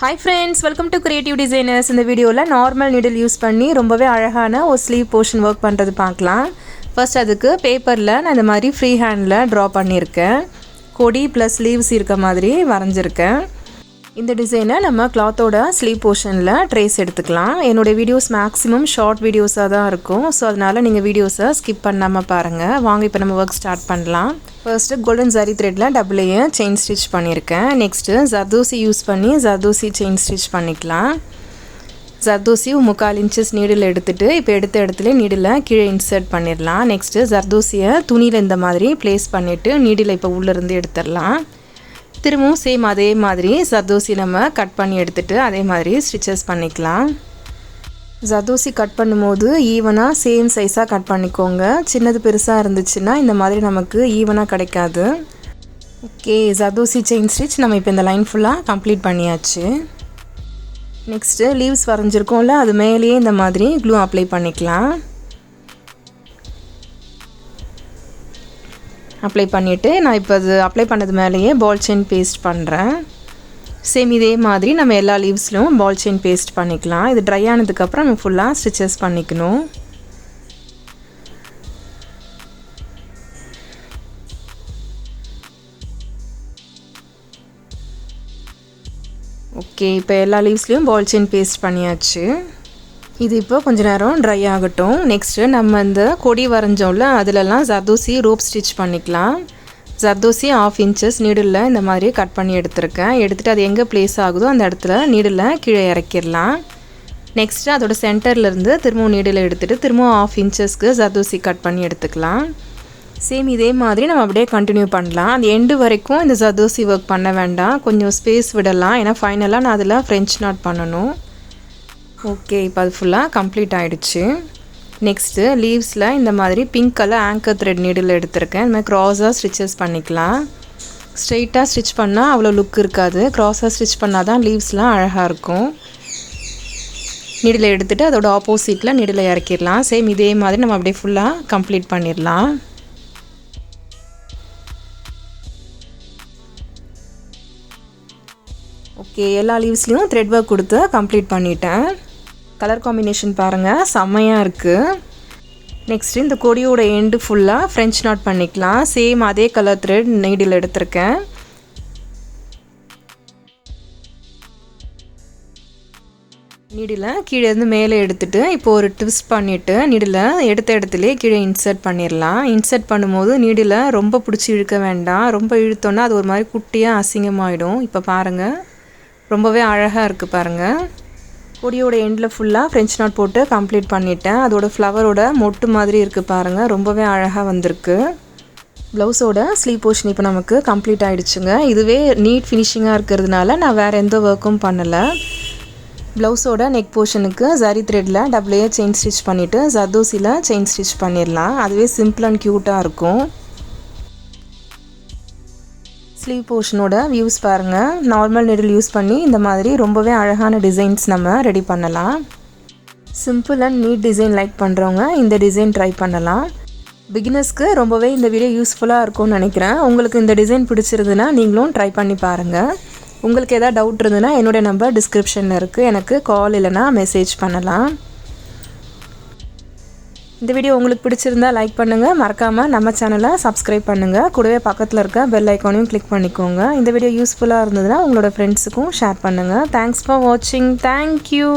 Hi friends, welcome to Creative Designers. In the video la normal needle use பண்ணி ரொம்பவே அழகான ஒரு sleeve portion work பண்றது பார்க்கலாம். First அதுக்கு பேப்பர்ல நான் இந்த மாதிரி ஃப்ரீ ஹேண்ட்ல டிரா பண்ணியிருக்கேன். கொடி plus leaves இருக்க மாதிரி வரைஞ்சிருக்கேன். இந்த டிசைனை நம்ம கிளாத்தோட ஸ்லீவ் போர்ஷனில் ட்ரேஸ் எடுத்துக்கலாம். என்னோடய வீடியோஸ் மேக்ஸிமம் ஷார்ட் வீடியோஸாக தான் இருக்கும். ஸோ அதனால் நீங்கள் வீடியோஸை ஸ்கிப் பண்ணாமல் பாருங்கள். வாங்க இப்போ நம்ம ஒர்க் ஸ்டார்ட் பண்ணலாம். ஃபர்ஸ்ட்டு கோல்டன் ஜரி த்ரெட்டில் டபுளையே செயின் ஸ்டிச் பண்ணியிருக்கேன். நெக்ஸ்ட்டு ஜர்தோசி யூஸ் பண்ணி ஜர்தோசி செயின் ஸ்டிச் பண்ணிக்கலாம். ஜர்தோசி 3/4 இன்ச்சஸ் நீடில் எடுத்துகிட்டு இப்போ எடுத்த இடத்துல நீடில் கீழே இன்சர்ட் பண்ணிடலாம். நெக்ஸ்ட்டு ஜர்தோசியை துணியில் இந்த மாதிரி ப்ளேஸ் பண்ணிவிட்டு நீடில் இப்போ உள்ளேருந்து எடுத்துடலாம். திரும்பவும் சேம் அதே மாதிரி ஜர்தோசி நம்ம கட் பண்ணி எடுத்துகிட்டு அதே மாதிரி ஸ்டிச்சஸ் பண்ணிக்கலாம். ஜர்தோசி கட் பண்ணும்போது ஈவனாக சேம் சைஸாக கட் பண்ணிக்கோங்க. சின்னது பெருசாக இருந்துச்சுன்னா இந்த மாதிரி நமக்கு ஈவனாக கிடைக்காது. ஓகே, ஜர்தோசி செயின் ஸ்டிச் நம்ம இப்போ இந்த லைன் ஃபுல்லாக கம்ப்ளீட் பண்ணியாச்சு. நெக்ஸ்ட்டு லீவ்ஸ் வரைஞ்சிருக்கோம்ல, அது மேலேயே இந்த மாதிரி க்ளூ அப்ளை பண்ணிக்கலாம். அப்ளை பண்ணிவிட்டு நான் இப்போ அது அப்ளை பண்ணது மேலேயே பால் செயின் பேஸ்ட் பண்ணுறேன். சேம் இதே மாதிரி நம்ம எல்லா லீவ்ஸ்லையும் பால் செயின் பேஸ்ட் பண்ணிக்கலாம். இது ட்ரை ஆனதுக்கப்புறம் நம்ம ஃபுல்லாக ஸ்டிச்சஸ் பண்ணிக்கணும். ஓகே, இப்போ எல்லா லீவ்ஸ்லையும் பால் செயின் பேஸ்ட் பண்ணியாச்சு. இது இப்போ கொஞ்சம் நேரம் ட்ரை ஆகட்டும். நெக்ஸ்ட்டு நம்ம இந்த கொடி வரைஞ்சோம்ல, அதிலெல்லாம் ஜர்தோசி ரோப் ஸ்டிச் பண்ணிக்கலாம். ஜர்தோசி 1/2 இன்ச்சஸ் நீடில் இந்த மாதிரி கட் பண்ணி எடுத்துருக்கேன். எடுத்துகிட்டு அது எங்கே ப்ளேஸ் ஆகுதோ அந்த இடத்துல நீடில் கீழே இறக்கிடலாம். நெக்ஸ்ட்டு அதோட சென்டர்லேருந்து திரும்பவும் நீடில் எடுத்துகிட்டு திரும்பவும் 1/2 இன்ச்சஸ்க்கு ஜர்தோசி கட் பண்ணி எடுத்துக்கலாம். சேம் இதே மாதிரி நம்ம அப்படியே கண்டினியூ பண்ணலாம். அந்த எண்டு வரைக்கும் இந்த ஜர்தோசி ஒர்க் பண்ண வேண்டாம், கொஞ்சம் ஸ்பேஸ் விடலாம். ஏன்னா ஃபைனலாக நான் அதில் ஃப்ரெஞ்ச் நாட் பண்ணணும். ஓகே, இப்போ அது ஃபுல்லாக கம்ப்ளீட் ஆகிடுச்சு. நெக்ஸ்ட்டு லீவ்ஸில் இந்த மாதிரி pink colour anchor thread needle எடுத்திருக்கேன். இந்த மாதிரி க்ராஸாக ஸ்டிச்சஸ் பண்ணிக்கலாம். ஸ்ட்ரெயிட்டாக ஸ்டிச் பண்ணால் அவ்வளோ லுக் இருக்காது. க்ராஸாக ஸ்டிச் பண்ணால் தான் லீவ்ஸ்லாம் அழகாக இருக்கும். நீடில் எடுத்துகிட்டு அதோட ஆப்போசிட்டில் நீடில் இறக்கிடலாம். சேம் இதே மாதிரி நம்ம அப்படியே ஃபுல்லாக கம்ப்ளீட் பண்ணிடலாம். ஓகே, எல்லா லீவ்ஸ்லையும் த்ரெட் ஒர்க் கொடுத்து கம்ப்ளீட் பண்ணிட்டேன். கலர் காம்பினேஷன் பாருங்கள், செம்மையாக இருக்குது. நெக்ஸ்ட்டு இந்த கொடியோட எண்டு ஃபுல்லாக ஃப்ரெஞ்ச் நாட் பண்ணிக்கலாம். சேம் அதே கலர் த்ரெட் நீடில் எடுத்திருக்கேன். நீடில் கீழே இருந்து மேலே எடுத்துகிட்டு இப்போ ஒரு ட்விஸ்ட் பண்ணிவிட்டு நீடில் எடுத்த இடத்துலையே கீழே இன்சர்ட் பண்ணிடலாம். இன்சர்ட் பண்ணும்போது நீடில் ரொம்ப பிடிச்சி இழுக்க வேண்டாம். ரொம்ப இழுத்தோன்னா அது ஒரு மாதிரி குட்டியாக அசிங்கமாகிடும். இப்போ பாருங்கள், ரொம்பவே அழகாக இருக்குது பாருங்கள். கொடியோட எண்டில் ஃபுல்லாக ஃப்ரெஞ்ச் நாட் போட்டு கம்ப்ளீட் பண்ணிட்டேன். அதோட ஃப்ளவரோட மொட்டு மாதிரி இருக்குது பாருங்கள், ரொம்பவே அழகாக வந்திருக்கு. ப்ளவுஸோட ஸ்லீவ் போர்ஷன் இப்போ நமக்கு கம்ப்ளீட் ஆகிடுச்சுங்க. இதுவே நீட் ஃபினிஷிங்காக இருக்கிறதுனால நான் வேறு எந்த ஒர்க்கும் பண்ணலை. ப்ளவுஸோட நெக் போர்ஷனுக்கு ஜரி த்ரெட்டில் டபுளையே செயின் ஸ்டிச் பண்ணிவிட்டு ஜர்தோசியில் செயின் ஸ்டிச் பண்ணிடலாம். அதுவே சிம்பிள் அண்ட் க்யூட்டாக இருக்கும். ஸ்லீவ் போர்ஷனோட வியூஸ் பாருங்கள். நார்மல் நீடில் யூஸ் பண்ணி இந்த மாதிரி ரொம்பவே அழகான டிசைன்ஸ் நம்ம ரெடி பண்ணலாம். Simple and neat design like பண்ணுறவங்க இந்த டிசைன் ட்ரை பண்ணலாம். பிகினர்ஸ்க்கு ரொம்பவே இந்த வீடியோ யூஸ்ஃபுல்லாக இருக்கும்னு நினைக்கிறேன். உங்களுக்கு இந்த டிசைன் பிடிச்சிருந்துன்னா நீங்களும் ட்ரை பண்ணி பாருங்கள். உங்களுக்கு எதாவது டவுட் இருந்ததுன்னா என்னுடைய நம்பர் டிஸ்கிரிப்ஷனில் இருக்குது. எனக்கு கால் இல்லைனா மெசேஜ் பண்ணலாம். இந்த வீடியோ உங்களுக்கு பிடிச்சிருந்தா லைக் பண்ணுங்கள். மறக்காமல் நம்ம சேனலை சப்ஸ்கிரைப் பண்ணுங்கள். கூடவே பக்கத்தில் இருக்க பெல் ஐக்கானையும் கிளிக் பண்ணிக்கோங்க. இந்த வீடியோ யூஸ்ஃபுல்லாக இருந்ததுன்னா உங்களோட ஃப்ரெண்ட்ஸுக்கும் ஷேர் பண்ணுங்கள். தேங்க்ஸ் ஃபார் வாட்சிங். தேங்க்யூ.